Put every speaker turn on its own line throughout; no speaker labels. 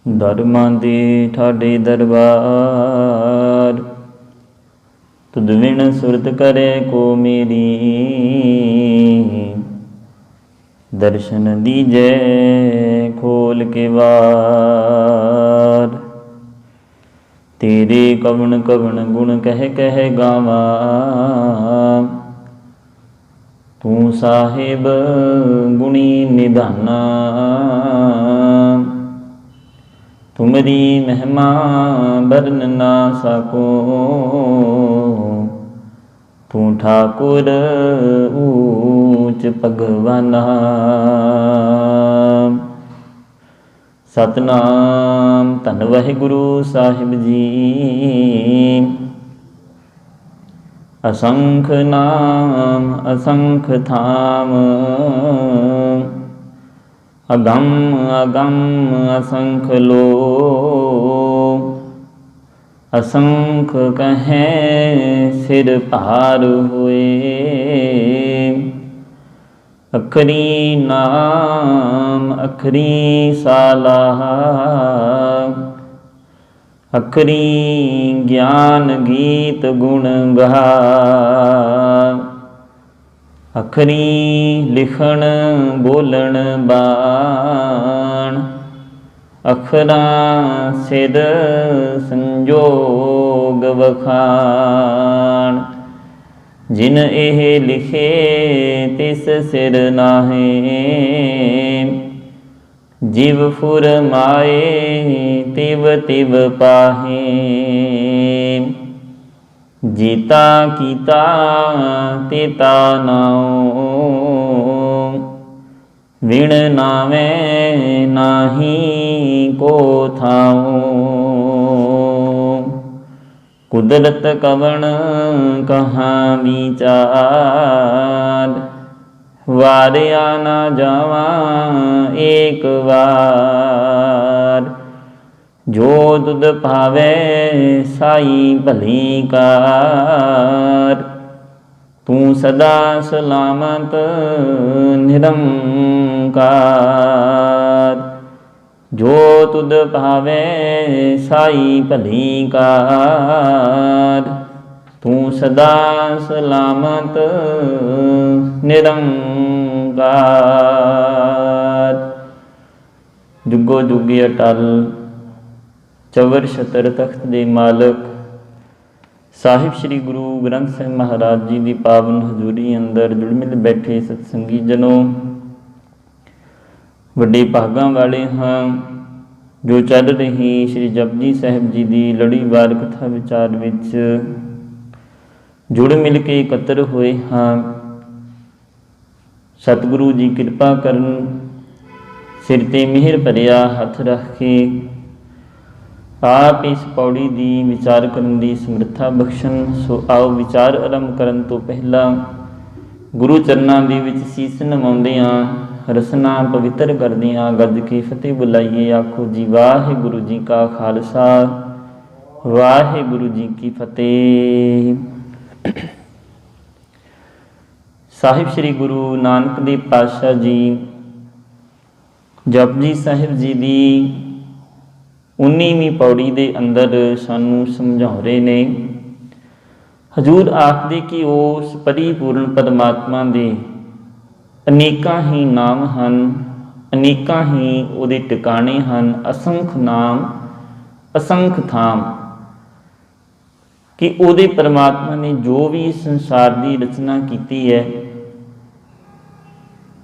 धर्मां दे ठाडे दरबार, तुद बिन सुरत करे को मेरी। दर्शन दीजै खोल के वार, तेरे कवन कवन गुण कह कह गावा। तू साहिब गुणी निधाना, तुमरी महिमा बरन ना सको। तू ठाकुर ऊच भगवाना। सतनाम धन वाहिगुरु साहिब जी। असंख नाम असंख धाम, अगम अगम असंख लो। असंख कहें सिर भार हुए, अखरी नाम अखरी सालाह। अखरी ज्ञान गीत गुण गा, अखरी लिखण बोलण बाण। अखरां सिर संजोग वखाण, जिन एह लिखे तिस सिर नाहे। जिव फुरमाए तिव तिव पाहे, जीता कीता तेता नाओ। विण नावे नाही को थाओ, कुदरत कवण कहाँ विचार। वारिया ना जावा एक बार, जो तुद भावे साई भली कार। तू सदा सलामत निरंकार, जो तुद भावे साई भली कार। तू सदा सलामत निरंकार। जुगो जुगे अटल चवर छतर तख्त दे मालक साहिब श्री गुरु ग्रंथ साहिब महाराज जी की पावन हजूरी अंदर जुड़ मिल बैठे सतसंगी जनों, वड्डे भागां वाले हाँ जो चल रही श्री जपजी साहिब जी की लड़ीवार कथा विचार विच जुड़ मिल के एकत्र होए हाँ। सतगुरु जी कृपा करन, सिर ते मिहर भरिया हथ रख के आप इस पौड़ी की विचार करने की समर्था बख्शन। सो आओ विचार आरंभ करन तो पहला गुरु चरनां दे विच सीस नवाउंदियां रसना पवित्र करदियां गज के फतेह बुलाइए। आखो जी वाहिगुरु जी का खालसा वाहिगुरु जी की फतेह। साहिब श्री गुरु नानक देव पातशाह जी जपजी साहिब जी की 19वीं पौड़ी के अंदर सानू समझा रहे ने। हजूर आखदे कि उस परिपूर्ण परमात्मा दे अनेकां ही नाम हन, अनेकां ही उहदे टिकाणे हन। असंख नाम असंख थाम, कि उहदे परमात्मा ने जो भी संसार की रचना की है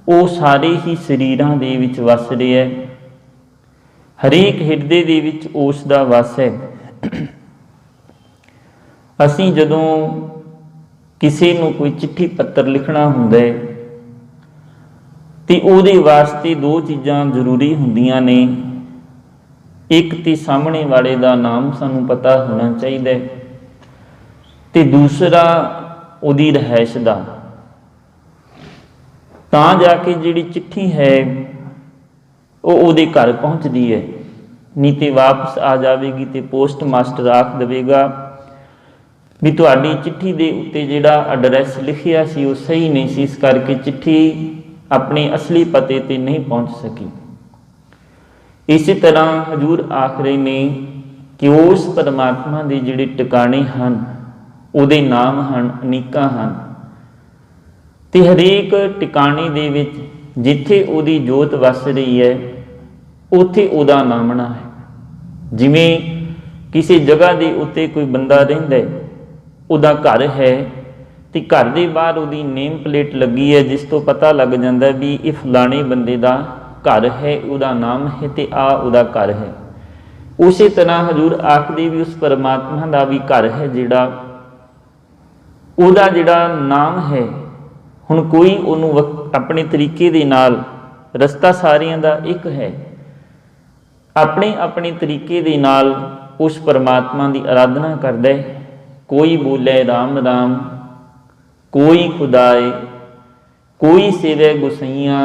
वो सारे ही शरीरां दे विच वस रहे है। हरेक हिरदे दे विच उस दा वस है। असीं जदों किसी नूं कोई चिट्ठी पत्र लिखना हुंदा है ते उहदे वास्ते दो चीज़ां जरूरी हुंदियां ने। एक ते सामने वाले दा नाम सानूं पता होना चाहिए ते दूसरा उहदी रहाइश दा, तां जाके जिहड़ी चिट्ठी है वो उहदे घर पहुँचती है। नहीं तो वापस आ जाएगी तो पोस्ट मास्टर आख देगा भी तुहाडी चिट्ठी दे उत्ते जिहड़ा एड्रैस लिखिया सी वो सही नहीं सी, इस करके चिट्ठी अपने असली पते ते नहीं पहुँच सकी। इसी तरह हजूर आख रहे ने कि उस परमात्मा के जिहड़े टिकाणे हैं उहदे नाम हैं अनेकां हैं, ते हरेक टिकाणे दे विच जिथे उहदी जोत वस रही है उत्थे उहदा नामना है। जिवें किसी जगह के उत्ते कोई बंदा रहिंदा है, उहदा घर है, तो घर के बाहर उहदी नेम प्लेट लगी है जिस तो पता लग जाता भी ये फलाने बंदे का घर है, उहदा नाम है, तो आ उहदा घर है। उस तरह हजूर आखदे भी उस परमात्मा का भी घर है जिहड़ा उहदा जिहड़ा नाम है। हुण कोई उहनूं अपने तरीके दे नाल, रस्ता सारियां दा एक है, अपने अपने तरीके दे नाल उस परमात्मा की आराधना करदा है। कोई बोले राम राम, कोई खुदाए, कोई सेवे गुसैया,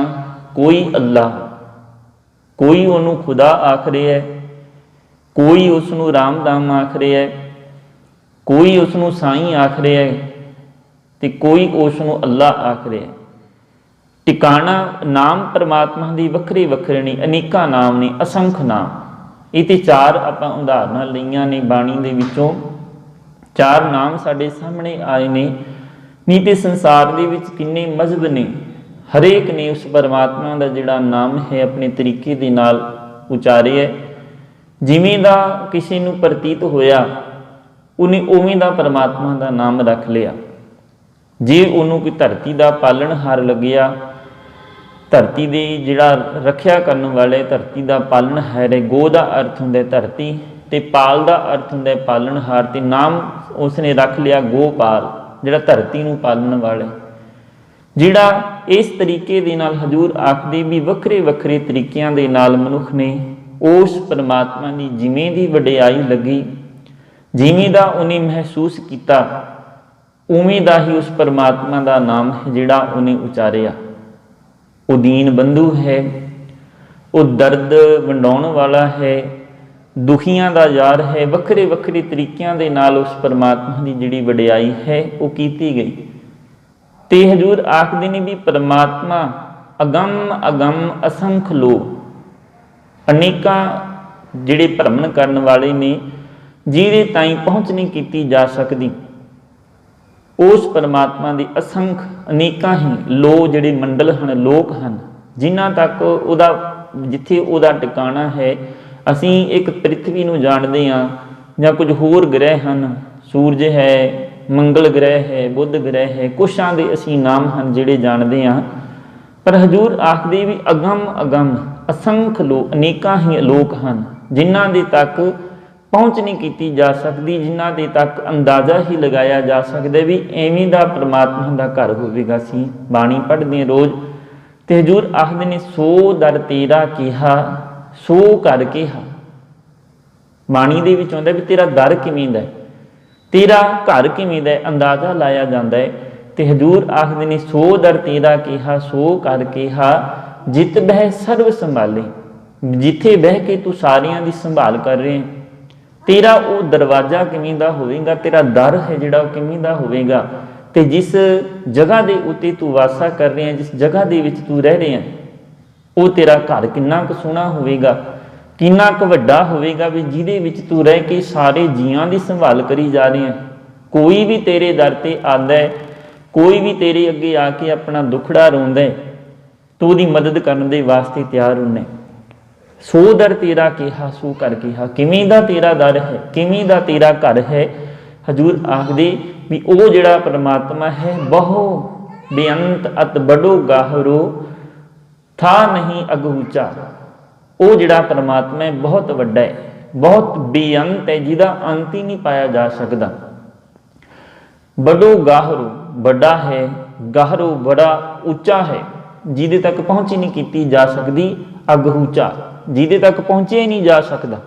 कोई अल्लाह, कोई उन्होंने खुदा आख रहा है, कोई उसनों राम राम आख रहा है, कोई उसनों साईं आख रहा है, तो कोई उसनों अल्लाह आख रहा है। टिकाणा नाम परमात्मा के वखरे वखरे ने, अनेका नाम ने, असंख नाम। ये चार आपां उदाहरणां लईआं ने बाणी दे विचों, चार नाम साडे सामने आए ने। नहीं तो संसार दे विच किन्ने मजहब ने, हरेक ने उस परमात्मा का जिहड़ा नाम है अपने तरीके दे नाल उचारे है। जिवें दा किसी नूं प्रतीत होया उन्हें उवें दा परमात्मा का नाम रख लिया। जे उन्होंने कोई धरती का पालनहार लग्या, धरती दे जिहड़ा रखिया करन वाले, धरती का पालनहार है। गो का अर्थ हुंदा धरती, ते पाल का अर्थ हुंदा पालनहार, ते नाम उसने रख लिया गोपाल, जिहड़ा धरती नूं पालण वाले। जिहड़ा इस तरीके दे नाल हजूर आखदे भी वखरे वखरे तरीकिਆਂ दे नाल मनुख ने उस परमात्मा की जिवें दी वडियाई लगी, जिवें दा उन्हें महसूस किया, उवें दा ही उस परमात्मा का नाम है जिहड़ा उन्हें उचारिया। वो दीन बंधु है, वो दर्द वंडाउण वाला है, दुखियां दा यार है। वखरे वखरे तरीकिਆਂ दे नाल उस परमात्मा की जिहड़ी वडियाई है वो कीती गई। ते हजूर आखदे ने भी परमात्मा अगम अगम असंख लोग, अनेकां जिहड़े भ्रमण करन वाले ने, जिहदे ताईं पहुँच नहीं की जा सकती। उस परमात्मा के असंख अनेकां ही लो जिहड़े मंडल हैं, लोक हैं, जिन्हां तक उहदा जिथे उहदा टिकाणा है। असी एक पृथ्वी नूं जाणदे हां, जां कुछ होर ग्रह हैं, सूरज है, मंगल ग्रह है, बुध ग्रह है, कुछां दे असी नाम हैं जिहड़े जाणदे हां। पर हजूर आखदे भी अगम अगम असंख लोक, अनेकां ही लोक हैं जिन्हां दे तक पहुँच नहीं की जा सकती, जिन्हां दे तक अंदाजा ही लगाया जा सकता भी एवें दा परमात्मा का घर होवेगा। असीं बाणी पढ़दे हां रोज़, ते हजूर आखदे ने सो दर तेरा किहा सो कर किहा। बाणी दे विच आउंदा भी तेरा दर किवें दा है, तेरा घर किवें दा है, अंदाजा लाया जाता है। तो हजूर आखदे ने सो दर तेरा किहा सो कर किहा, जित बह सर्व संभाले, जिथे बह के तू सारियां दी संभाल कर रहे हैं, तेरा वो दरवाजा किवें दा होवेगा, तेरा दर है जिहड़ा वो किवें दा होवेगा। ते जिस जगह दे उत्ते तू वासा कर रहे हैं, जिस जगह दे विच तू रह रहे हैं, वो तेरा घर किन्ना क सोहना होवेगा, किन्ना क वड्डा होवेगा भी जिहदे विच तू रह के सारे जीआं दी संभाल करी जा रहे हैं। कोई भी तेरे दर ते आंदा है, कोई भी तेरे अगे आके अपना दुखड़ा रोंदा है, तो उसदी मदद करने दे वास्ते तैयार होने। सो दर तेरा किहा सो कर किहा, किवें दा तेरा दर है, किवें दा तेरा घर है। हजूर आखदे भी वो जिहड़ा परमात्मा है बहु बेअंत अत बड़ो गाहरो था नहीं अगूचा। वो जिहड़ा परमात्मा है बहुत वड्डा है, बहुत बेअंत है, जिहदा अंत ही नहीं पाया जा सकता। बड़ो गाहरो बड़ा है, गाहरो बड़ा उच्चा है, जिहदे तक पहुँच ही नहीं की जा सकती। अगहूचा जिहदे तक पहुँचे ही नहीं जा सकता।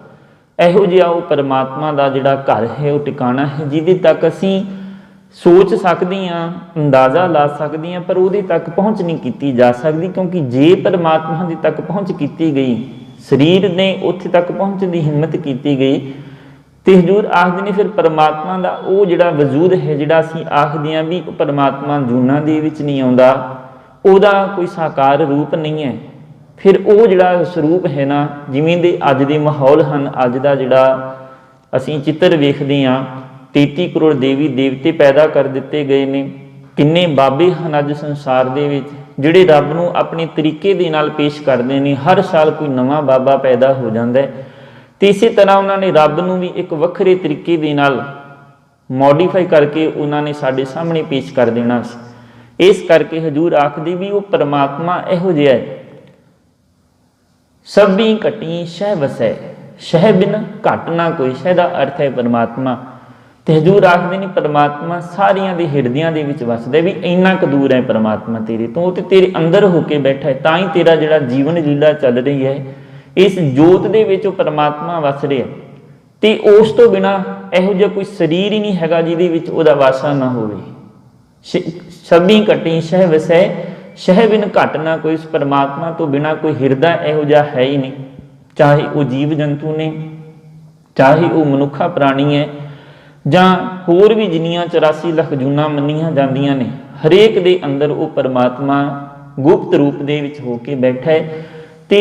इहो जिहा वो परमात्मा का जिहड़ा घर है, वो टिकाणा है, जिहदे तक असीं सोच सकते हैं, अंदाज़ा ला सकते हैं, पर उहदे तक पहुँच नहीं की जा सकती। क्योंकि जे परमात्मा दे तक पहुँच की गई, शरीर ने उत्थे तक पहुँचने की हिम्मत की गई, तो हजूर आखदे ने फिर परमात्मा का वो जिहड़ा वजूद है, जिहड़ा असीं आखदे हां भी परमात्मा जूना दे विच नहीं आउंदा, उहदा कोई साकार रूप नहीं है, फिर वो जिहड़ा ਸਰੂਪ है ना, जिवें दे अज दे माहौल हैं, अज का जिहड़ा असीं चित्र वेखदे हां, 33 करोड़ देवी देवते पैदा कर दिते गए ने, किन्ने बाबे हैं अज संसार दे विच जिहड़े रब नूं अपने तरीके दे नाल पेश करदे ने। हर साल कोई नवां बाबा पैदा हो जाता है, तो इस तरह उन्होंने रब नूं भी एक वखरे तरीके दे नाल मॉडिफाई करके उन्होंने साडे सामने पेश कर देना। इस करके हजूर आखदे भी वो परमात्मा इहो जिहा है, सभी घटी शह वसै, शह बिन घट ना कोई, शह का अर्थ है परमात्मा। तो हजूर आखदे ने परमात्मा सारियां दे हिरदियां दे विच वसदा, भी इन्ना क दूर है परमात्मा तेरे तो, ते तेरे अंदर होके बैठा है, तां ही तेरा जिहड़ा जीवन लीला चल रही है, इस जोत दे विच परमात्मा वस रहा है। तो उस तो बिना इहो जिहा कोई शरीर ही नहीं हैगा जिहदे विच उहदा वासा ना होवे। सभी घटी शह वसै, शह बिन घट ना कोई, इस परमात्मा तो बिना कोई हिरदा इहो जिहा है ही नहीं, चाहे वो जीव जंतु ने, चाहे वो मनुखा प्राणी है, जां होर भी जिन्नियां 84 लख जूना मन्नियां जांदियां ने, हरेक दे अंदर वो परमात्मा गुप्त रूप दे विच होके बैठा है, ते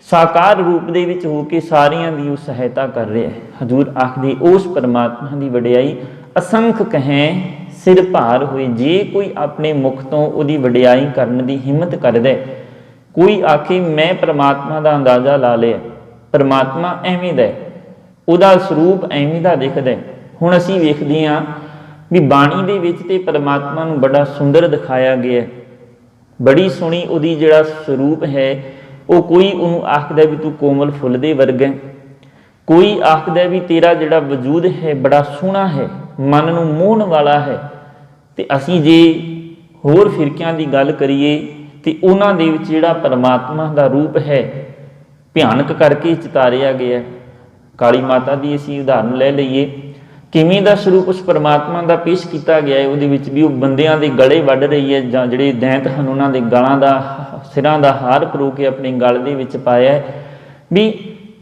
साकार रूप दे विच होके सारियां दी वो सहायता कर रहा है। हजूर आखदे उस परमात्मा की वडियाई असंख कहें सिर भार हुए। जे कोई अपने मुख तो उहदी वडियाई करने की हिम्मत करदा है, कोई आखे मैं परमात्मा का अंदाजा ला लिया, परमात्मा एवें दा है, उहदा स्वरूप एवें दा दिखदा है। हुण असीं वेखदे हां भी बाणी दे विच ते परमात्मा नूं बड़ा सुंदर दिखाया गया है, बड़ी सोहनी उहदी जिहड़ा स्वरूप है। वो कोई उहनूं आखदा भी तू कोमल फुੱਲ दे वर्गा, कोई आखदा भी तेरा जिहड़ा वजूद है बड़ा सोहना है, मन नूं मोहण वाला है। तो असीं जे होर फिरकियां की गल करिए तो उन्हां दे विच जिहड़ा परमात्मा का रूप है भयानक करके चितारिया गया। काली माता की असीं उदाहरण ले लईए, किवें दा स्वरूप उस परमात्मा का पेश किया गया है। उहदे विच भी वो बंदियां दे गले वढ़ रही है, जां जिहड़े दैंत हैं उन्हां दे गलां दा सिरां दा हार परो के अपने गल दे विच पाया है। भी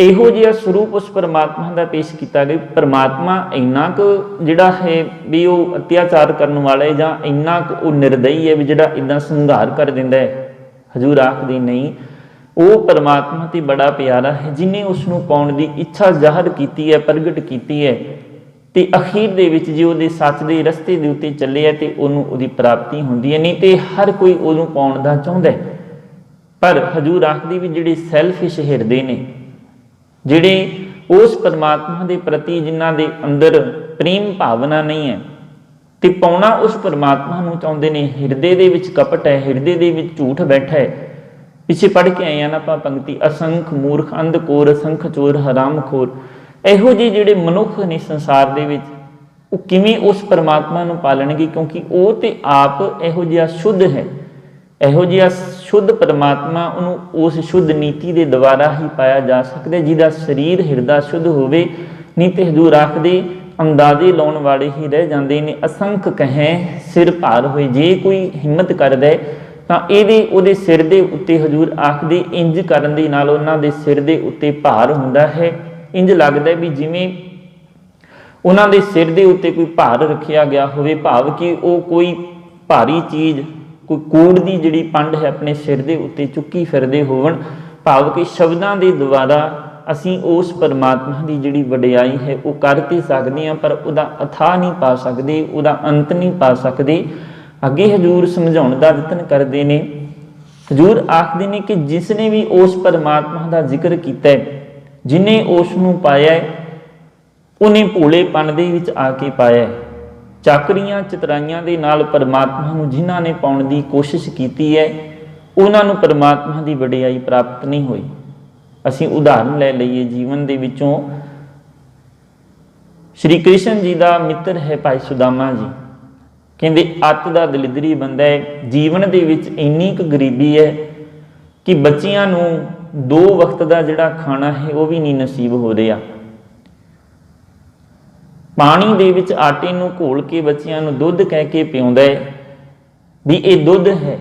इहो जिहा स्वरूप उस परमात्मा का पेश किया गया। परमात्मा इन्ना क जिहड़ा है भी वो अत्याचार करने वाला है, जां इन्ना क वो निर्दयी है भी जिहड़ा इदां संघार कर दिंदा है। हजूर आखदे नहीं, वो परमात्मा ते बड़ा प्यारा है जिन्हें उसनूं पाउण दी इच्छा जाहिर की है, प्रगट की है, तो अखीर दे विच जे उहदे सच दे रस्ते दे उत्ते चले है तो उहनूं उहदी प्राप्ति हुंदी है। नहीं तो हर कोई उहनूं पाउण दा चाहुंदा है, पर हजूर आखदी भी जिहड़े सैल्फिश हिरदे ने, जिहड़े उस परमात्मा के प्रति जिन्हां दे अंदर प्रेम भावना नहीं है, तो पाउणा उस परमात्मा नूं चाहुंदे ने। हिरदे दे विच कपट है, हिरदे दे विच झूठ बैठा है। पिछे पढ़ के आए ना आपां पंक्ति, असंख मूर्ख अंधकोर, असंख चोर हराम खोर। इहो ਜਿਹੇ ਜਿਹੜੇ मनुख ने संसार ਦੇ ਵਿੱਚ ਉਹ ਕਿਵੇਂ ਉਸ परमात्मा ਨੂੰ ਪਾਲਣਗੇ, क्योंकि ਉਹ ਤੇ ਆਪ ਇਹੋ ਜਿਹਾ शुद्ध है। ਇਹੋ ਜਿਹਾ शुद्ध परमात्मा ਉਹਨੂੰ उस शुद्ध नीति ਦੇ ਦੁਆਰਾ ही पाया जा सकता है, ਜਿਹਦਾ शरीर हिरदा शुद्ध होवे। नहीं तो हजूर आखदे अंदाजे लाउण वाले ही रह जाते हैं। असंख कहें सिर भार होए, जे कोई हिम्मत करदा है ਤਾਂ ਇਹਦੇ ਉਹਦੇ सिर ਦੇ ਉੱਤੇ हजूर आखदे इंज ਕਰਨ ਦੇ ਨਾਲ ਉਹਨਾਂ ਦੇ सिर ਦੇ ਉੱਤੇ ਭਾਰ ਹੁੰਦਾ है। इंज लगता भी जिमें उन्होंने सिर के उत्ते कोई भार रखा गया हो, भाव कि वो कोई भारी चीज़, कोई कूड़ की जिहड़ी पंड है अपने सिर के उत्ते चुकी फिरदे होवन। भाव कि शब्दों के द्वारा असी उस परमात्मा की जिहड़ी वडियाई है वो कर तो सकते हैं, पर उहदा अथाह नहीं पा सकते, उहदा अंत नहीं पा सकते। अगे हजूर समझाउण दा यतन करते हैं। हजूर आखदे ने कि जिसने भी उस परमात्मा का जिक्र किया है, जिन्हें उसनूं पाया है, उन्हें भोलेपन दे विच आके पाया है। चाकरियां चितराइयां दे नाल परमात्मा नूं जिन्हां ने पाउण दी कोशिश की है, उन्हां नूं परमात्मा की वडियाई प्राप्त नहीं हुई। असीं उदाहरण ले लईए जीवन दे विचों, श्री कृष्ण जी का मित्र है भाई सुदामा जी। कहंदे अत दा दलिदरी बंदा है, जीवन दे विच इन्नी क गरीबी है कि बच्चियां नूं 2 वक्त का जिहड़ा खाना है वह भी नहीं नसीब हो रहा। पानी दे विच आटे नूं घोल के बच्चियां नूं दुध कह के पिआउंदा है भी ये दुध है।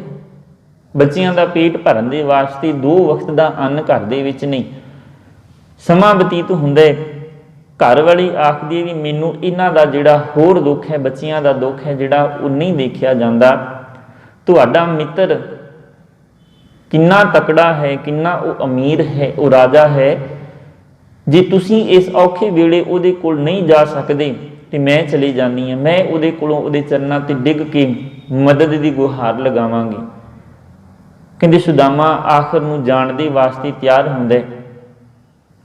बच्चियां दा पेट भरन दे वास्ते 2 वक्त का अन्न घर दे विच नहीं। समा बतीत हुंदा है, घर वाली आखदी भी मैनूं इन्हां दा जिहड़ा होर दुख है, बच्चियां दा दुख है जिहड़ा वो नहीं देखिया जांदा। तुहाडा मित्र किन्ना तकड़ा है, किन्ना वो अमीर है, वो राजा है। जे तुसी इस औखे वेले उहदे कोल नहीं जा सकते तो मैं चली जानी हाँ, मैं उहदे कोलों उहदे चरनां ते डिग के मदद की गुहार लगावांगी। कहंदे सुदामा आखिर नूं जाण दे वास्ते तैयार हुंदा है।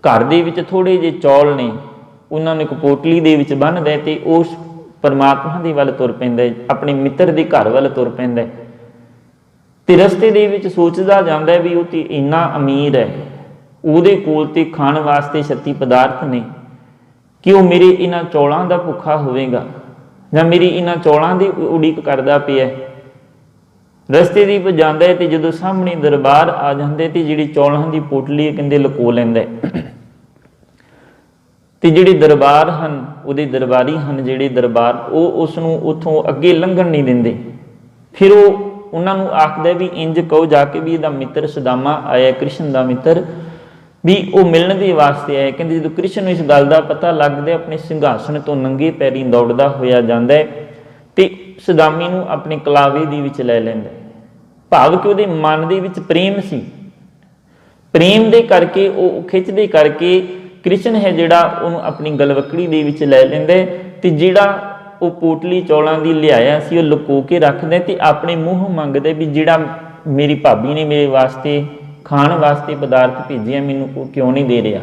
घर दे विच थोड़े जे चौल ने, उन्हां नूं एक पोटली दे विच बन्नदा है ते उस परमात्मा दे वल तुर पैंदा है, अपने मित्र दे घर वल तुर पैंदा है। ते रस्ते दे विच सोचदा जांदा है भी वो ते इन्ना अमीर है, ਉਹਦੇ ਕੋਲ ਤੇ ਖਾਣ ਵਾਸਤੇ 36 ਪਦਾਰਥ ਨੇ ਕਿ ਉਹ ਮੇਰੇ ਇਹਨਾਂ ਚੌਲਾਂ ਦਾ ਭੁੱਖਾ ਹੋਵੇਗਾ ਜਾਂ ਮੇਰੀ ਇਹਨਾਂ ਚੌਲਾਂ ਦੀ ਉਡੀਕ ਕਰਦਾ ਪਿਆ। ਰਸਤੇ ਦੀ ਵਿੱਚ ਜਾਂਦਾ ਹੈ ਤੇ ਜਦੋਂ ਸਾਹਮਣੇ ਦਰਬਾਰ ਆ ਜਾਂਦੇ ਤੇ ਜਿਹੜੀ ਚੌਲਾਂ ਦੀ ਪੋਟਲੀ ਕਹਿੰਦੇ ਲੁਕੋ ਲੈਂਦਾ ਤੇ ਜਿਹੜੇ ਦਰਬਾਰ ਹਨ, ਉਹਦੇ ਦਰਬਾਰੀ ਹਨ ਜਿਹੜੇ ਦਰਬਾਰ, ਉਹ ਉਸ ਨੂੰ ਉੱਥੋਂ ਅੱਗੇ ਲੰਘਣ ਨਹੀਂ ਦਿੰਦੇ। ਫਿਰ ਉਹ ਉਹਨਾਂ ਨੂੰ ਆਖਦਾ ਵੀ ਇੰਜ ਕਹੋ ਜਾ ਕੇ ਵੀ ਇਹਦਾ ਮਿੱਤਰ ਸੁਦਾਮਾ ਆਇਆ, ਕ੍ਰਿਸ਼ਨ ਦਾ ਮਿੱਤਰ, भी वो मिलने के वास्ते आए। कहते जो कृष्ण नूं इस गल का पता लगता, अपने सिंघासन तो नंगे पैरी दौड़दा होया जांदा है ते सुदामी नूं अपने कलावे दे विच लै लैंदा है। भाव कि उहदे मन दे विच प्रेम सी, प्रेम दे करके वो खिच दे करके कृष्ण है जिहड़ा उहनूं अपनी गलवकड़ी दे विच लै लैंदा है ते जिहड़ा वो पोटली चौलां दी लिआया सी वो लुको के रखदा ते अपने मूँह मंगदा भी जिहड़ा मेरी भाभी ने मेरे वास्ते खाण वास्ते पदार्थ भेजे मैनू क्यों नहीं दे रहा।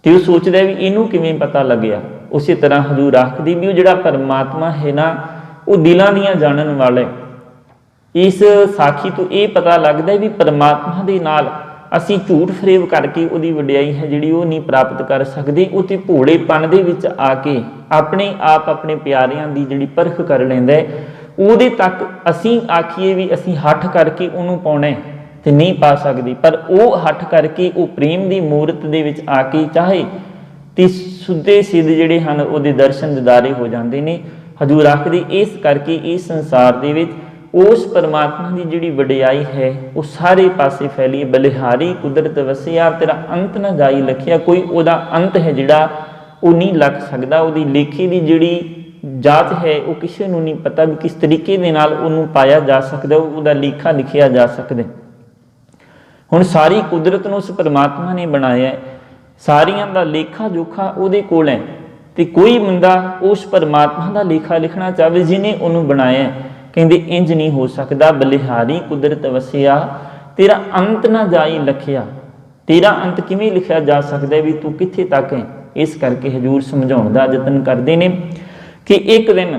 तो वह सोचता भी इनू किवें पता लग्या। उस तरह हजूर आखदी भी वो जिहड़ा परमात्मा है ना, वो दिलों दियां जानन वाला है। इस साखी तो ये पता लगता भी परमात्मा दे नाल असीं झूठ फरेब करके उहदी वडियाई है जिहड़ी वो नहीं प्राप्त कर सकते। वो तो भोलेपन दे विच आके अपने आप अपने प्यारियां दी जिहड़ी परख कर लैंदा है। उहदे तक असीं आखीए भी असीं हठ करके उहनूं पाउणा है तो नहीं पा सकती, पर वो हट करके वो प्रेम की मूरत दे विच आके चाहे तो सुधे सिद्ध जिहड़े हन उहदे दर्शन दिदारे हो जाते हैं। हजूर आखदे इस करके इस संसार दे विच उस परमात्मा की जिहड़ी वडियाई है वो सारे पासे फैली। बलिहारी कुदरत वसिया तेरा अंत न जाई लखिया, कोई उहदा अंत है जिहड़ा वो नहीं लग सकता। उहदी लेखी की जिहड़ी जात है वो किसी नूं नहीं पता भी किस तरीके दे नाल उहनूं पाया जा सकदा, उहदा लेखा लिखिया जा सकदा। हुण सारी कुदरत नूं उस परमात्मा ने बनाया है, सारियां दा लेखा जोखा उहदे कोल है ते कोई बंदा उस परमात्मा दा लेखा लिखना चाहे जिन्हें उन्होंने बनाया है, कहते इंज नहीं हो सकता। बलिहारी कुदरत वसिया तेरा अंत ना जाई लखिया, तेरा अंत किवें लिखिया जा सकता है भी तू कित्थे तक है। इस करके हजूर समझाउण दा यतन करते हैं कि एक दिन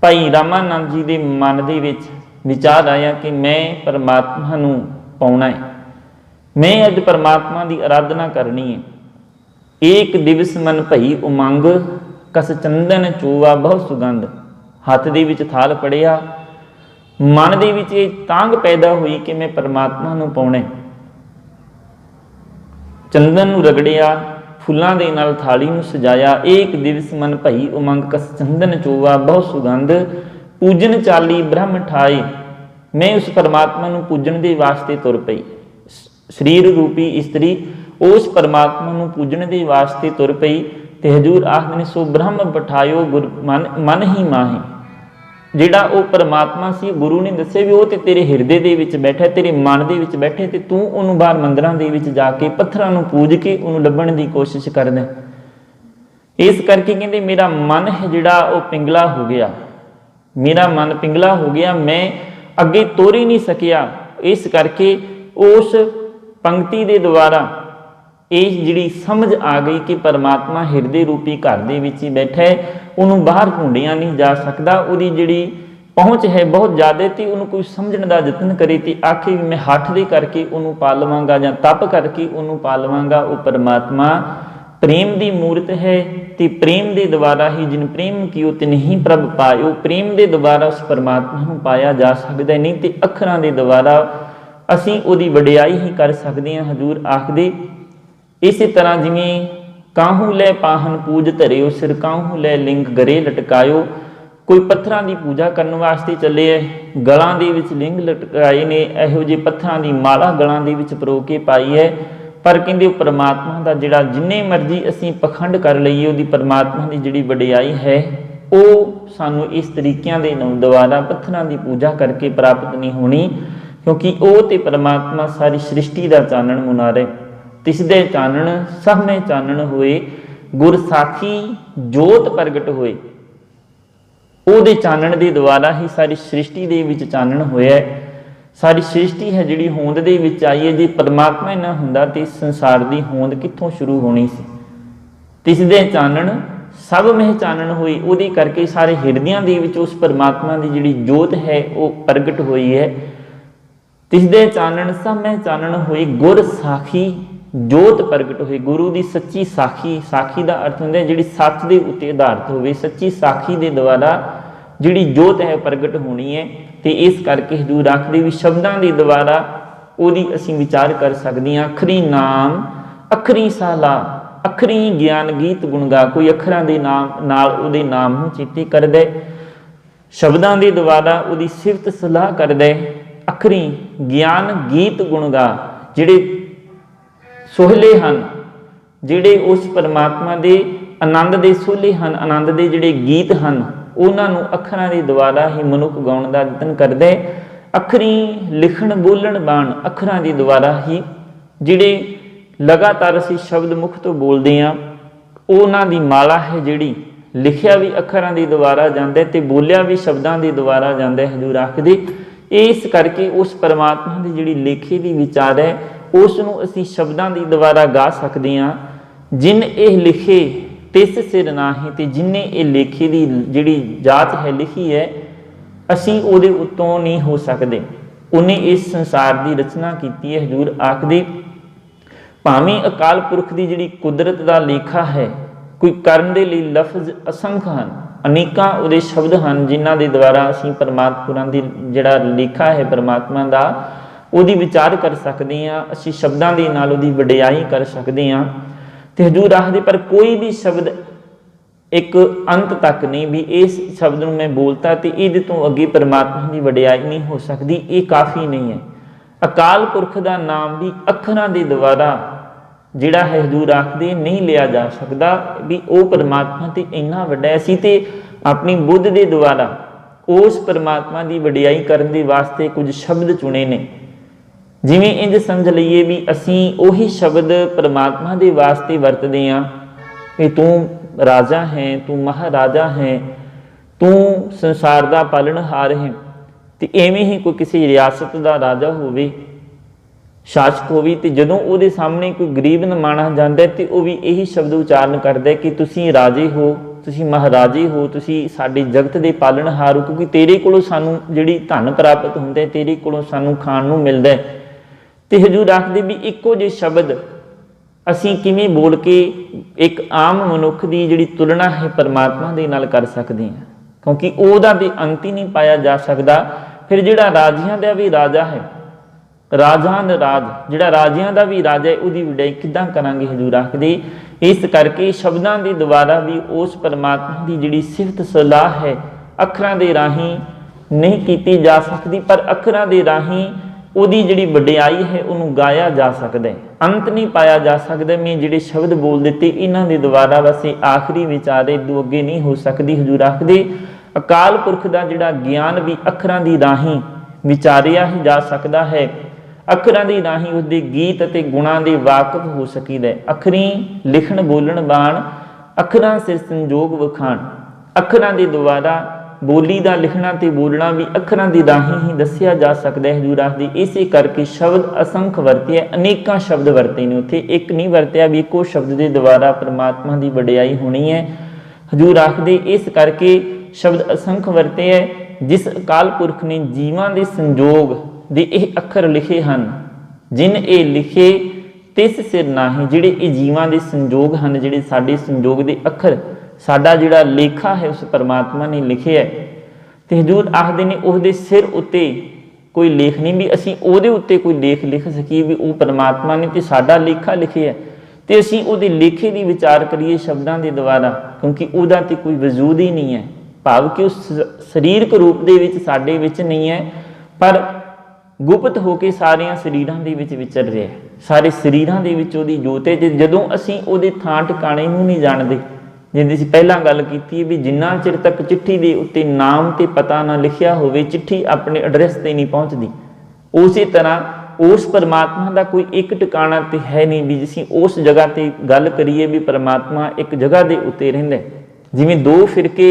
भाई रामानंद जी के मन दे विच विचार आया कि मैं परमात्मा नूं पाउणा है, मैं अज परमात्मा की आराधना करनी है। एक दिवस मन भई उमंग कस चंदन चूवा बहुत सुगंध, हथ दे विच थाल पड़िया, मन दे विच ये तांग पैदा हुई कि मैं परमात्मा नूं पाउणा है। चंदन नूं रगड़िया, फुल्लां दे नाल थाली नूं सजाया। एक दिवस मन भई उमंग कस चंदन चूवा बहुत सुगंध, पूजन चाली ब्रह्म ठाए, मैं उस परमात्मा नूं पूजन दे वास्ते तुर पई। शरीर रूपी इस्त्री उस परमात्मा नूं पूजन दे वास्ते तुर पई ते हजूर आखदे ने सो ब्रह्म बिठायो गुर मन ही माही। जिहड़ा वो परमात्मा सी गुरु ने दस्सिया भी वो ते तेरे हिरदे दे विच बैठा, तेरे मन दे विच बैठे ते तू उहनूं बाहर मंदिरां दे विच जाके पत्थरां नूं पूज के उहनूं लभण दी कोशिश करदा। इस करके कहंदे मेरा मन है जिहड़ा वो पिंगला हो गया, मेरा मन पिंगला हो गया, मैं अगे तुर ही नहीं सकिया। इस करके उस पंक्ति के द्वारा ये जिहड़ी समझ आ गई कि परमात्मा हिरदे रूपी घर दे विच ही बैठा है, उन्होंने बाहर ढूंढिया नहीं जा सकता। उहदी जिहड़ी पहुँच है बहुत ज़्यादा, तो उन्होंने कोई समझण का यतन करे तो आखे भी मैं हठ दे करके उन्होंने पा लवांगा जां तप करके उन्होंने पा लवांगा। वो परमात्मा प्रेम की मूर्त है तो प्रेम के द्वारा ही जिन प्रेम कियो तिन ही प्रभ पायो। प्रेम के द्वारा उस परमात्मा को पाया जा सकता, नहीं तो अखरां के द्वारा असीं उहदी वडियाई ही कर सकते हैं। हजूर आखदे इस तरह जिवें काहू लै पाहन पूज धरियो, सिर काहू लै लिंग गरे लटकायो। कोई पत्थरां की पूजा करने वास्ते चले है, गलां दे विच लिंग लटकाए ने, इहो जिहे पत्थरां की माला गलां दे विच परो के पाई है। पर कहते परमात्मा का जिहड़ा जिन्ने मर्जी असीं पखंड कर लईए, उहदी परमात्मा की जिहड़ी वडियाई है वो सानू इस तरीकों के द्वारा पत्थरां की पूजा करके प्राप्त नहीं होनी। क्योंकि ਉਹ ਤੇ परमात्मा सारी सृष्टि का चानण मुनारे। तिसदे चानण सब में चानण होए, गुर साखी जोत प्रगट होए। ਉਹਦੇ ਚਾਨਣ ਦੇ ਦੁਆਰਾ ਹੀ ਸਾਰੀ ਸ੍ਰਿਸ਼ਟੀ ਦੇ ਵਿੱਚ ਚਾਨਣ ਹੋਇਆ। ਸਾਰੀ ਸ੍ਰਿਸ਼ਟੀ ਹੈ ਜਿਹੜੀ ਹੋਂਦ ਦੇ ਵਿੱਚ ਆਈ ਹੈ। ਜੇ ਪਰਮਾਤਮਾ ਨਾ ਹੁੰਦਾ ਤੇ ਸੰਸਾਰ ਦੀ ਹੋਂਦ ਕਿੱਥੋਂ ਸ਼ੁਰੂ ਹੋਣੀ ਸੀ। ਤਿਸ ਦੇ ਚਾਨਣ ਸਭ ਮਹਿ ਚਾਨਣ ਹੋਈ, ਉਹਦੇ ਕਰਕੇ ਸਾਰੇ ਹਿਰਦਿਆਂ ਦੇ ਵਿੱਚ ਉਸ ਪਰਮਾਤਮਾ ਦੀ ਜਿਹੜੀ ਜੋਤ ਹੈ ਉਹ ਪ੍ਰਗਟ ਹੋਈ ਹੈ। ਤਿਸ ਦੇ ਚਾਨਣ ਸਭ ਮਹਿ ਚਾਨਣ ਹੋਈ, ਗੁਰ ਸਾਖੀ ਜੋਤ ਪ੍ਰਗਟ ਹੋਈ। ਗੁਰੂ ਦੀ ਸੱਚੀ ਸਾਖੀ, ਸਾਖੀ ਦਾ ਅਰਥ ਹੁੰਦਾ ਜਿਹੜੀ ਸੱਚ ਦੇ ਉੱਤੇ ਆਧਾਰਿਤ ਹੋਵੇ। ਸੱਚੀ ਸਾਖੀ ਦੇ ਦੁਆਰਾ ਜਿਹੜੀ ਜੋਤ ਹੈ ਪ੍ਰਗਟ ਹੋਣੀ ਹੈ। ਤੇ ਇਸ ਕਰਕੇ ਹਜ਼ੂਰ ਆਖਦੇ ਵੀ ਸ਼ਬਦਾਂ ਦੇ ਦੁਆਰਾ ਉਹਦੀ ਅਸੀਂ ਵਿਚਾਰ ਕਰ ਸਕਦੇ ਹਾਂ। ਅਖਰੀ ਨਾਮ ਅਖਰੀ ਸਾਲਾ, ਅਖਰੀ ਗਿਆਨ ਗੀਤ ਗੁਣ ਗਾ। ਕੋਈ ਅੱਖਰਾਂ ਦੇ ਨਾਮ ਨਾਲ ਉਹਦੇ ਨਾਮ ਨੂੰ ਚੇਤੇ ਕਰਦਾ, ਸ਼ਬਦਾਂ ਦੇ ਦੁਆਰਾ ਉਹਦੀ ਸਿਫਤ ਸਲਾਹ ਕਰਦਾ। ਅਖਰੀ ਗਿਆਨ ਗੀਤ ਗੁਣ ਗਾ, ਜਿਹੜੇ ਸੋਹਲੇ ਹਨ, ਜਿਹੜੇ ਉਸ ਪਰਮਾਤਮਾ ਦੇ ਆਨੰਦ ਦੇ ਸੋਹਲੇ ਹਨ, ਆਨੰਦ ਦੇ ਜਿਹੜੇ ਗੀਤ ਹਨ, ਉਹਨਾਂ ਨੂੰ ਅੱਖਰਾਂ ਦੇ ਦੁਆਰਾ ਹੀ ਮਨੁੱਖ ਗਾਉਣ ਦਾ ਯਤਨ ਕਰਦਾ। ਅੱਖਰੀ ਲਿਖਣ ਬੋਲਣ ਬਾਣ, ਅੱਖਰਾਂ ਦੇ ਦੁਆਰਾ ਹੀ ਜਿਹੜੇ ਲਗਾਤਾਰ ਅਸੀਂ ਸ਼ਬਦ ਮੁਖ ਤੋਂ ਬੋਲਦੇ ਹਾਂ, ਉਹਨਾਂ ਦੀ ਮਾਲਾ ਹੈ ਜਿਹੜੀ ਲਿਖਿਆ ਵੀ ਅੱਖਰਾਂ ਦੇ ਦੁਆਰਾ ਜਾਂਦਾ ਤੇ ਬੋਲਿਆ ਵੀ ਸ਼ਬਦਾਂ ਦੇ ਦੁਆਰਾ ਜਾਂਦਾ। ਹਜ਼ੂਰ ਆਖਦੇ ਇਸ ਕਰਕੇ ਉਸ ਪਰਮਾਤਮਾ ਦੀ ਜਿਹੜੀ ਲੇਖੇ ਦੀ ਵਿਚਾਰ ਹੈ ਉਸ ਨੂੰ ਅਸੀਂ ਸ਼ਬਦਾਂ ਦੀ ਦੁਆਰਾ ਗਾ ਸਕਦੇ ਹਾਂ। ਜਿਨ ਇਹ ਲਿਖੇ ਤਿਸ ਸਿਰ ਨਾਹੀਂ, ਤੇ ਜਿਨੇ ਇਹ ਲੇਖੇ ਦੀ ਜਿਹੜੀ ਜਾਤ ਹੈ ਲਿਖੀ ਹੈ ਅਸੀਂ ਉਹਦੇ ਉੱਤੋਂ ਨਹੀਂ ਹੋ ਸਕਦੇ। ਉਹਨੇ ਇਸ ਸੰਸਾਰ ਦੀ ਰਚਨਾ ਕੀਤੀ ਹੈ। ਹਜ਼ੂਰ ਆਖਦੇ ਭਾਵੇਂ ਅਕਾਲ ਪੁਰਖ ਦੀ ਜਿਹੜੀ ਕੁਦਰਤ ਦਾ ਲੇਖਾ ਹੈ, ਕੋਈ ਕਰਨ ਦੇ ਲਈ ਲਫ਼ਜ਼ ਅਸੰਖ ਹਨ, ਅਨੇਕਾਂ ਉਹਦੇ ਸ਼ਬਦ ਹਨ ਜਿਨ੍ਹਾਂ ਦੇ ਦੁਆਰਾ ਅਸੀਂ ਪਰਮਾਤਮਾ ਦੀ ਜਿਹੜਾ ਲੇਖਾ ਹੈ ਪਰਮਾਤਮਾ ਦਾ ਉਹਦੀ ਵਿਚਾਰ ਕਰ ਸਕਦੇ ਹਾਂ। ਅਸੀਂ ਸ਼ਬਦਾਂ ਦੇ ਨਾਲ ਉਹਦੀ ਵਡਿਆਈ ਕਰ ਸਕਦੇ ਹਾਂ। ਤੇ ਹਜ਼ੂਰ ਆਖਦੇ ਪਰ ਕੋਈ ਵੀ ਸ਼ਬਦ ਇੱਕ ਅੰਤ ਤੱਕ ਨਹੀਂ ਵੀ ਇਸ ਸ਼ਬਦ ਨੂੰ ਮੈਂ ਬੋਲਤਾ ਤੇ ਇਹਦੇ ਤੋਂ ਅੱਗੇ ਪਰਮਾਤਮਾ ਦੀ ਵਡਿਆਈ ਨਹੀਂ ਹੋ ਸਕਦੀ, ਇਹ ਕਾਫੀ ਨਹੀਂ ਹੈ। ਅਕਾਲ ਪੁਰਖ ਦਾ ਨਾਮ ਵੀ ਅੱਖਰਾਂ ਦੇ ਦੁਆਰਾ ਜਿਹੜਾ ਹੈ ਹਜ਼ੂਰ ਆਖਦੇ ਨਹੀਂ ਲਿਆ ਜਾ ਸਕਦਾ ਵੀ ਉਹ ਪਰਮਾਤਮਾ ਤੇ ਇੰਨਾ ਵੱਡਾ। ਅਸੀਂ ਤੇ ਆਪਣੀ ਬੁੱਧ ਦੇ ਦੁਆਰਾ ਉਸ ਪਰਮਾਤਮਾ ਦੀ ਵਡਿਆਈ ਕਰਨ ਦੇ ਵਾਸਤੇ ਕੁਝ ਸ਼ਬਦ ਚੁਣੇ ਨੇ। ਜਿਵੇਂ ਇੰਝ ਸਮਝ ਲਈਏ ਵੀ ਅਸੀਂ ਉਹੀ ਸ਼ਬਦ ਪਰਮਾਤਮਾ ਦੇ ਵਾਸਤੇ ਵਰਤਦੇ ਹਾਂ ਕਿ ਤੂੰ ਰਾਜਾ ਹੈ, ਤੂੰ ਮਹਾਰਾਜਾ ਹੈ, ਤੂੰ ਸੰਸਾਰ ਦਾ ਪਾਲਣਹਾਰ ਹੈ। ਤੇ ਐਵੇਂ ਹੀ ਕੋਈ ਕਿਸੇ ਰਿਆਸਤ ਦਾ ਰਾਜਾ ਹੋਵੇ, ਸ਼ਾਸਕ ਹੋਵੇ, ਤੇ ਜਦੋਂ ਉਹਦੇ ਸਾਹਮਣੇ ਕੋਈ ਗਰੀਬ ਨਿਮਾਣਾ ਜਾਂਦਾ ਤੇ ਉਹ ਵੀ ਇਹੀ ਸ਼ਬਦ ਉਚਾਰਨ ਕਰਦਾ ਕਿ ਤੁਸੀਂ ਰਾਜੇ ਹੋ, ਤੁਸੀਂ ਮਹਾਰਾਜੇ ਹੋ, ਤੁਸੀਂ ਸਾਡੇ ਜਗਤ ਦੇ ਪਾਲਣਹਾਰ ਹੋ, ਕਿਉਂਕਿ ਤੇਰੇ ਕੋਲੋਂ ਸਾਨੂੰ ਜਿਹੜੀ ਧਨ ਪ੍ਰਾਪਤ ਹੁੰਦਾ, ਤੇਰੇ ਕੋਲੋਂ ਸਾਨੂੰ ਖਾਣ ਨੂੰ ਮਿਲਦਾ। ਤੇ ਹਜ਼ੂਰ ਆਖਦੇ ਵੀ ਇੱਕੋ ਜਿਹੇ ਸ਼ਬਦ ਅਸੀਂ ਕਿਵੇਂ ਬੋਲ ਕੇ ਇੱਕ ਆਮ ਮਨੁੱਖ ਦੀ ਜਿਹੜੀ ਤੁਲਨਾ ਹੈ ਪਰਮਾਤਮਾ ਦੇ ਨਾਲ ਕਰ ਸਕਦੇ ਹਾਂ, ਕਿਉਂਕਿ ਉਹਦਾ ਵੀ ਅੰਤ ਹੀ ਨਹੀਂ ਪਾਇਆ ਜਾ ਸਕਦਾ। ਫਿਰ ਜਿਹੜਾ ਰਾਜਿਆਂ ਦਾ ਵੀ ਰਾਜਾ ਹੈ, ਰਾਜਾਨ ਰਾਜ, ਜਿਹੜਾ ਰਾਜਿਆਂ ਦਾ ਵੀ ਰਾਜਾ ਹੈ, ਉਹਦੀ ਵਡਿਆਈ ਕਿੱਦਾਂ ਕਰਾਂਗੇ। ਹਜ਼ੂਰ ਆਖਦੇ ਇਸ ਕਰਕੇ ਸ਼ਬਦਾਂ ਦੇ ਦੁਆਰਾ ਵੀ ਉਸ ਪਰਮਾਤਮਾ ਦੀ ਜਿਹੜੀ ਸਿਫਤ ਸਲਾਹ ਹੈ ਅੱਖਰਾਂ ਦੇ ਰਾਹੀਂ ਨਹੀਂ ਕੀਤੀ ਜਾ ਸਕਦੀ, ਪਰ ਅੱਖਰਾਂ ਦੇ ਰਾਹੀਂ ਉਹਦੀ ਜਿਹੜੀ ਵਡਿਆਈ ਹੈ ਉਹਨੂੰ ਗਾਇਆ ਜਾ ਸਕਦਾ ਹੈ। ਅੰਤ ਨਹੀਂ ਪਾਇਆ ਜਾ ਸਕਦਾ। ਮੈਂ ਜਿਹੜੇ ਸ਼ਬਦ ਬੋਲ ਦਿੱਤੇ ਇਹਨਾਂ ਦੇ ਦੁਆਰਾ ਵਸੇ ਆਖਰੀ ਵਿਚਾਰੇ ਤੋਂ ਅੱਗੇ ਨਹੀਂ ਹੋ ਸਕਦੀ। ਹਜ਼ੂਰ ਆਖਦੇ ਅਕਾਲ ਪੁਰਖ ਦਾ ਜਿਹੜਾ ਗਿਆਨ ਵੀ ਅੱਖਰਾਂ ਦੀ ਰਾਹੀਂ ਵਿਚਾਰਿਆ ਹੀ ਜਾ ਸਕਦਾ ਹੈ। ਅੱਖਰਾਂ ਦੀ ਰਾਹੀਂ ਉਸਦੇ ਗੀਤ ਅਤੇ ਗੁਣਾਂ ਦੇ ਵਾਕਫ ਹੋ ਸਕੀਦਾ। ਅੱਖਰੀ ਲਿਖਣ ਬੋਲਣ ਬਾਣ, ਅੱਖਰਾਂ ਸਿਰ ਸੰਜੋਗ ਵਖਾਣ। ਅੱਖਰਾਂ ਦੇ ਦੁਆਰਾ ਬੋਲੀ ਦਾ ਲਿਖਣਾ ਤੇ ਬੋਲਣਾ ਵੀ ਅੱਖਰਾਂ ਦੀ ਰਾਹੀਂ ਹੀ ਦੱਸਿਆ ਜਾ ਸਕਦਾ ਹੈ। ਹਜ਼ੂਰ ਆਖਦੇ ਇਸੇ ਕਰਕੇ ਸ਼ਬਦ ਅਸੰਖ ਵਰਤੇ, ਅਨੇਕਾਂ ਸ਼ਬਦ ਵਰਤੇ ਨੇ, ਉੱਥੇ ਇੱਕ ਨਹੀਂ ਵਰਤਿਆ ਵੀ ਇੱਕੋ ਸ਼ਬਦ ਦੇ ਦੁਆਰਾ ਪਰਮਾਤਮਾ ਦੀ ਵਡਿਆਈ ਹੋਣੀ ਹੈ। ਹਜ਼ੂਰ ਆਖਦੇ ਇਸ ਕਰਕੇ ਸ਼ਬਦ ਅਸੰਖ ਵਰਤੇ ਹੈ। ਜਿਸ ਅਕਾਲ ਪੁਰਖ ਨੇ ਜੀਵਾਂ ਦੇ ਸੰਜੋਗ ਦੇ ਇਹ ਅੱਖਰ ਲਿਖੇ ਹਨ, ਜਿਨ ਇਹ ਲਿਖੇ ਤਿਸ ਸਿਰ ਨਾਹੀਂ, ਜਿਹੜੇ ਇਹ ਜੀਵਾਂ ਦੇ ਸੰਜੋਗ ਹਨ, ਜਿਹੜੇ ਸਾਡੇ ਸੰਜੋਗ ਦੇ ਅੱਖਰ, ਸਾਡਾ ਜਿਹੜਾ ਲੇਖਾ ਹੈ ਉਸ ਪਰਮਾਤਮਾ ਨੇ ਲਿਖਿਆ। ਤੇ ਹਜ਼ੂਰ ਆਖਦੇ ਨੇ ਉਹਦੇ ਸਿਰ ਉੱਤੇ ਕੋਈ ਲੇਖ ਨਹੀਂ ਵੀ ਅਸੀਂ ਉਹਦੇ ਉੱਤੇ ਕੋਈ ਲੇਖ ਲਿਖ ਸਕੀਏ ਵੀ ਉਹ ਪਰਮਾਤਮਾ ਨੇ ਤੇ ਸਾਡਾ ਲੇਖਾ ਲਿਖਿਆ ਤੇ ਅਸੀਂ ਉਹਦੇ ਲੇਖੇ ਦੀ ਵਿਚਾਰ ਕਰੀਏ ਸ਼ਬਦਾਂ ਦੇ ਦੁਆਰਾ, ਕਿਉਂਕਿ ਉਹਦਾ ਤੇ ਕੋਈ ਵਜੂਦ ਹੀ ਨਹੀਂ ਹੈ। ਭਾਵ ਕਿ ਉਸ ਸਰੀਰਕ ਰੂਪ ਦੇ ਵਿੱਚ ਸਾਡੇ ਵਿੱਚ ਨਹੀਂ ਹੈ, ਪਰ ਗੁਪਤ ਹੋ ਕੇ ਸਾਰਿਆਂ ਸਰੀਰਾਂ ਦੇ ਵਿੱਚ ਵਿਚਰ ਰਿਹਾ। ਸਾਰੇ ਸਰੀਰਾਂ ਦੇ ਵਿੱਚ ਉਹਦੀ ਜੋਤ ਹੈ। ਜਦੋਂ ਅਸੀਂ ਉਹਦੇ ਥਾਂ ਟਿਕਾਣੇ ਨੂੰ ਨਹੀਂ ਜਾਣਦੇ, ਜਿਵੇਂ ਅਸੀਂ ਪਹਿਲਾਂ ਗੱਲ ਕੀਤੀ ਵੀ ਜਿੰਨਾ ਚਿਰ ਤੱਕ ਚਿੱਠੀ ਦੇ ਉੱਤੇ ਨਾਮ ਤੇ ਪਤਾ ਨਾ ਲਿਖਿਆ ਹੋਵੇ, ਚਿੱਠੀ ਆਪਣੇ ਐਡਰੈਸ ਤੇ ਨਹੀਂ ਪਹੁੰਚਦੀ। ਉਸੇ ਤਰ੍ਹਾਂ उस परमात्मा का कोई एक टिकाणा तो है नहीं भी जिसी उस जगह ते गल करिए भी परमात्मा एक जगह के उत्ते रहिंदा है। जिवें दो फिरके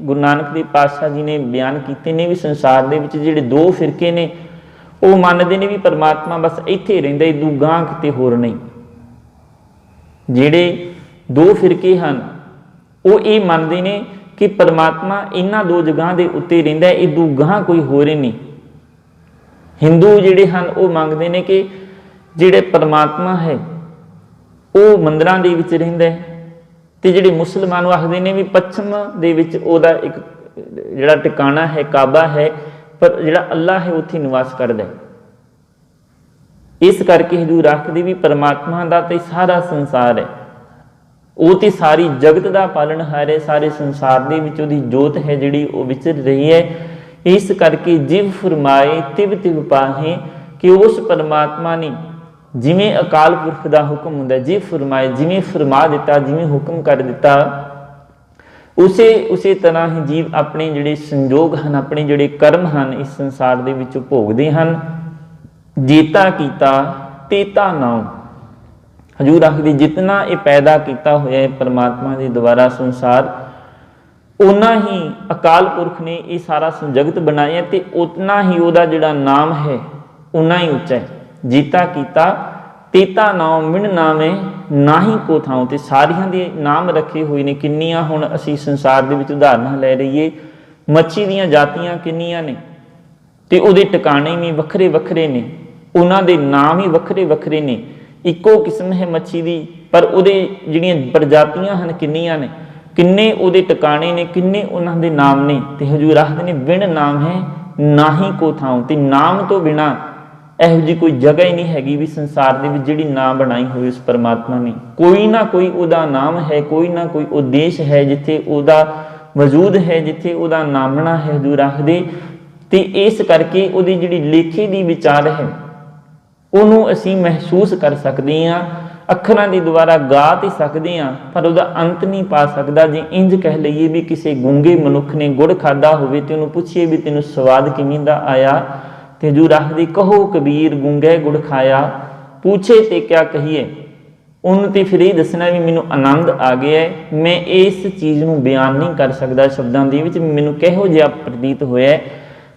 गुरु नानक देव पातशाह जी ने बयान किए ने भी संसार दे विच जिहड़े दो फिरके ने वो मानते ने भी परमात्मा बस इत्थे रहिंदा, इदू गांह किते होर नहीं। जिहड़े दो फिरके हन वो ये मानते ने कि परमात्मा इन्हां दो जगह के उत्ते रहिंदा, इदू गांह कोई होर नहीं। हिंदू जिहड़े हन वो मंगते हैं कि जिहड़े परमात्मा है वो मंदिरां दे विच रहिंदा है, ते जिहड़े मुसलमान आखदे ने भी पश्चिम दे विच ओहदा एक जिहड़ा टिकाणा है काबा है, पर जिहड़ा अल्लाह है उत्थे निवास करदा है। इस करके हजूर आखदे भी परमात्मा दा ते सारा संसार है, वो तो सारी जगत का पालनहार है, सारे संसार दे विच ओहदी जोत है जिहड़ी वो विचर रही है। इस करके जिव फरमाए तिव तिव पाहे कि उस परमात्मा ने जिमें अकाल पुरख का हुक्म हुंदा, जिव फरमाए जिमें फरमा दिता, जिमें हुक्म कर दिता, उसे तरह ही जीव अपने जिहड़े संजोग हैं, अपने जिहड़े कर्म हैं इस संसार दे विच भोगदे हैं। जेता कीता तेता नाम, हजूर आखदे जितना ये पैदा किया होया है परमात्मा के द्वारा संसार, उन्ना ही अकाल पुरख ने ये सारा जगत बनाया, तो उतना ही वह जिहड़ा नाम है उन्ना ही उच्चा है। जीता कीता तेता नाम मिण नामे ना ही को थां, ते सारियां दे नाम रखे हुए ने। किन्नियां हुण असीं संसार दे विच उदाहरण लै रहीए, मच्छी दीयां जातियां किन्नियां ने, ते उहदे टिकाणे भी वखरे वखरे ने, उन्हां दे नाम ही वखरे वखरे ने। इक्को किस्म है मच्छी दी, पर उहदे जिहड़ियां प्रजातियां हन किन्नियां ने, किन्ने उहदे टिकाणे ने, किन्ने उन्हां दे नाम ने। ते हजूर आखदे ने बिन नाम है ना ही को थां, ते नाम तो बिना इहो जी कोई जगह ही नहीं हैगी भी संसार दे विच जिहड़ी ना बनाई हुई उस परमात्मा ने। कोई ना कोई उहदा नाम है, कोई ना कोई उद्देश है जिथे उहदा वजूद है, जिथे उहदा नामना है। हजूर आखदे ते इस करके उहदी जिहड़ी लेखे दी विचार है उहनूं असीं महसूस कर सकदे हां, अखरां दे द्वारा गा तो सकते हैं, पर उसका अंत नहीं पा सकता। जे इंज कह लीए भी किसी गूंगे मनुख ने गुड़ खाधा होवे ते उहनूं पुछीए भी तेनों स्वाद किवें दा आया, ते हजूर आखदे कहो कबीर गूंगे गुड़ खाया, पूछे ते क्या कहिए। उन्होंने तो फिर ये दसना भी मैनूं आनंद आ गया है, मैं इस चीज़ नूं बयान नहीं कर सकता शब्दां दे विच, मैनूं किहो जिहा प्रतीत होया।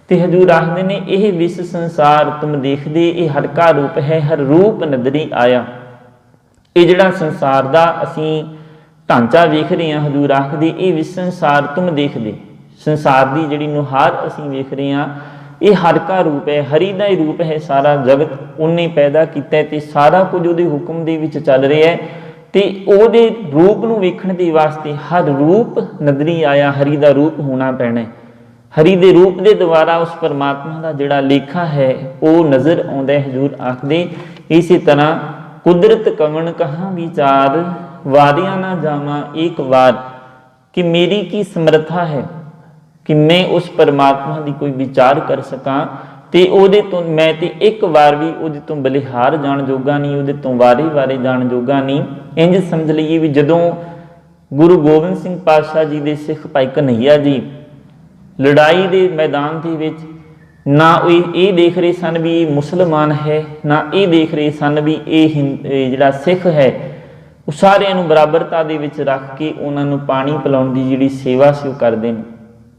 ते हजूर आखदे ने यह विश्व संसार तुम देखदे, ये हर का रूप है, हर रूप नदरी आया। ये जिहड़ा संसार का असीं ढांचा वेख रहे हैं, हजूर आखदे ये विश्व संसार तुम देखदे, संसार की जिहड़ी नुहार असीं वेख रहे हैं, ये हर का रूप है, हरि का ही रूप है। सारा जगत उन्हें पैदा किया, ते सारा कुछ उहदे हुक्म दे विच चल रहा है, ते उहदे रूप नूं वेखण दे वास्ते हर रूप नदरी आया, हरि का रूप होना पैना है। हरि दे रूप दे द्वारा उस परमात्मा का जिहड़ा लेखा है वो नज़र आउंदा है। हजूर आखदे इसी तरह कुदरत कवन कहाँ विचार, वारिया ना जावा एक बार, कि मेरी की समर्था है कि मैं उस परमात्मा की कोई विचार कर सकां, ते उहदे तो मैं ते एक बार भी उहदे तो बलिहार जाण जोगा नहीं, उहदे तो वारे वारे जाण जोगा नहीं। इंज समझ लईए भी जदों गुरु गोबिंद सिंह पातशाह जी दे सिख भाई कन्हैया जी लड़ाई के मैदान के विच ना ये देख रहे सन भी ये मुसलमान है, ना ये देख रहे सन भी ये जिहड़ा सिख है, वो सारिਆਂ ਨੂੰ बराबरता ਦੇ ਵਿੱਚ रख के उन्होंने पानी पिलाउण ਦੀ ਜਿਹੜੀ सेवा से करते हैं।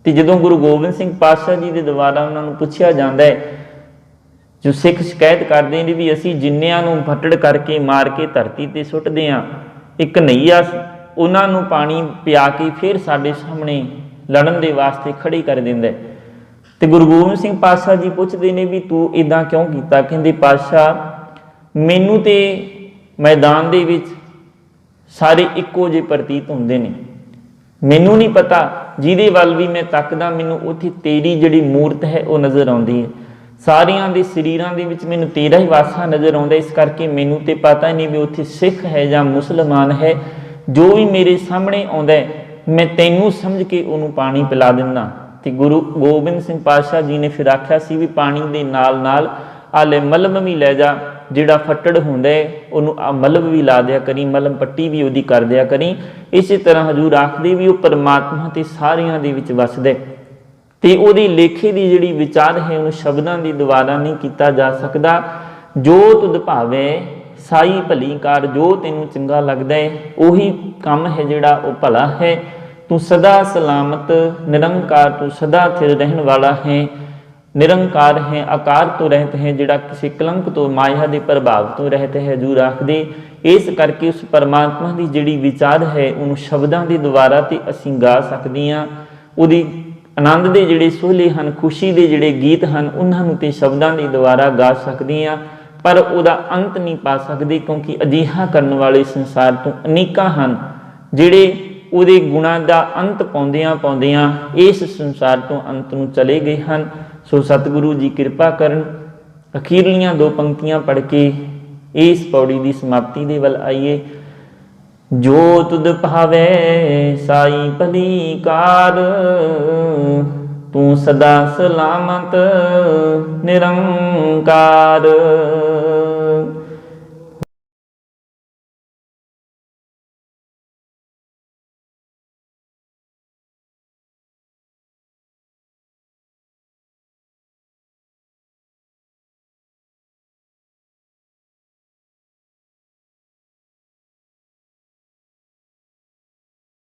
तो जदों गुरु गोबिंद सिंह पातशाह जी के द्वारा उन्होंने पूछा जाता है, जो सिख शिकायत करते हैं भी असी जिन्निਆਂ ਨੂੰ फटड़ करके मार के धरती ते सुੱਟਦੇ हाँ, एक कन्हैया उन्होंने पानी पिया के फिर साडे सामने लड़न के वास्ते खड़ी कर दिंदा है। तो गुरु गोबिंद सिंह पातशाह जी पूछते हैं भी तू इदां क्यों किया? कहते पातशाह मैनू तो मैदान दे विच सारे इक्को जे प्रतीत होंदे ने, मैनू नहीं पता जिहदे वल भी मैं तकदा मैनू उत्थे तेरी जिहड़ी मूरत है वो नज़र आउंदी है, सारियां दे शरीरां दे विच मैनू तेरा ही वासा नज़र आउंदा। इस करके मैनू तो पता ही नहीं भी उत्थे सिख है या मुसलमान है, जो भी मेरे सामने आउंदा है मैं तैनू समझ के उन्होंने पानी पिला दिंदा। तो गुरु गोबिंद सिंह पातशाह जी ने फिर आख्या सी भी पानी के नाल नाल आले मलम भी लै जा, जिहड़ा फट्टड़ हुंदा है उन्होंने मलम भी ला दिया करी, मलम पट्टी भी उहदी कर दिया करी। इस तरह हजूर आखदे भी वो परमात्मा ते सारियां दे विच वसदा है। ਤੇ ਉਹਦੀ ਲੇਖੇ ਦੀ ਜਿਹੜੀ ਵਿਚਾਰ ਹੈ ਉਹਨੂੰ ਸ਼ਬਦਾਂ ਦੀ ਦੁਆਰਾ ਨਹੀਂ ਕੀਤਾ ਜਾ ਸਕਦਾ। ਜੋ ਤੁਧ ਭਾਵੇ ਸਾਈ ਭਲੀ ਕਾਰ, ਜੋ ਤੈਨੂੰ ਚੰਗਾ ਲੱਗਦਾ ਹੈ ਉਹੀ ਕੰਮ ਹੈ ਜਿਹੜਾ ਉਹ ਭਲਾ ਹੈ। ਤੂੰ ਸਦਾ ਸਲਾਮਤ ਨਿਰੰਕਾਰ, ਤੂੰ ਸਦਾ ਸਥਿਰ ਰਹਿਣ ਵਾਲਾ ਹੈ, ਨਿਰੰਕਾਰ ਹੈ, ਆਕਾਰ ਤੋਂ ਰਹਿਤ ਹੈ, ਜਿਹੜਾ ਕਿਸੇ ਕਲੰਕ ਤੋਂ ਮਾਇਆ ਦੇ ਪ੍ਰਭਾਵ ਤੋਂ ਰਹਿਤ ਹੈ ਹਜ਼ੂਰ ਆਖਦੇ। ਇਸ ਕਰਕੇ ਉਸ ਪਰਮਾਤਮਾ ਦੀ ਜਿਹੜੀ ਵਿਚਾਰ ਹੈ ਉਹਨੂੰ ਸ਼ਬਦਾਂ ਦੇ ਦੁਆਰਾ ਤੇ ਅਸੀਂ ਗਾ ਸਕਦੇ ਹਾਂ। ਉਹਦੀ ਆਨੰਦ ਦੇ ਜਿਹੜੇ ਸੋਹਲੇ ਹਨ, ਖੁਸ਼ੀ ਦੇ ਜਿਹੜੇ ਗੀਤ ਹਨ ਉਹਨਾਂ ਨੂੰ ਤੇ ਸ਼ਬਦਾਂ ਦੇ ਦੁਆਰਾ ਗਾ ਸਕਦੇ ਹਾਂ, ਪਰ ਉਹਦਾ ਅੰਤ ਨਹੀਂ ਪਾ ਸਕਦੇ, ਕਿਉਂਕਿ ਅਜਿਹਾ ਕਰਨ ਵਾਲੇ ਸੰਸਾਰ ਤੋਂ ਅਨੇਕਾਂ ਹਨ ਜਿਹੜੇ ਉਹਦੇ ਗੁਣਾਂ ਦਾ ਅੰਤ ਪਾਉਂਦਿਆਂ ਇਸ ਸੰਸਾਰ ਤੋਂ ਅੰਤ ਨੂੰ ਚਲੇ ਗਏ ਹਨ। ਸੋ ਸਤਿਗੁਰੂ ਜੀ ਕਿਰਪਾ ਕਰਨ, ਅਖੀਰਲੀਆਂ 2 ਪੰਕਤੀਆਂ ਪੜ੍ਹ ਕੇ ਇਸ ਪੌੜੀ ਦੀ ਸਮਾਪਤੀ ਦੇ ਵੱਲ ਆਈਏ। ਜੋ ਤੁਧ ਭਾਵੇ ਸਾਈ ਭਲੀ ਕਾਰ, ਤੂੰ ਸਦਾ ਸਲਾਮਤ ਨਿਰੰਕਾਰ।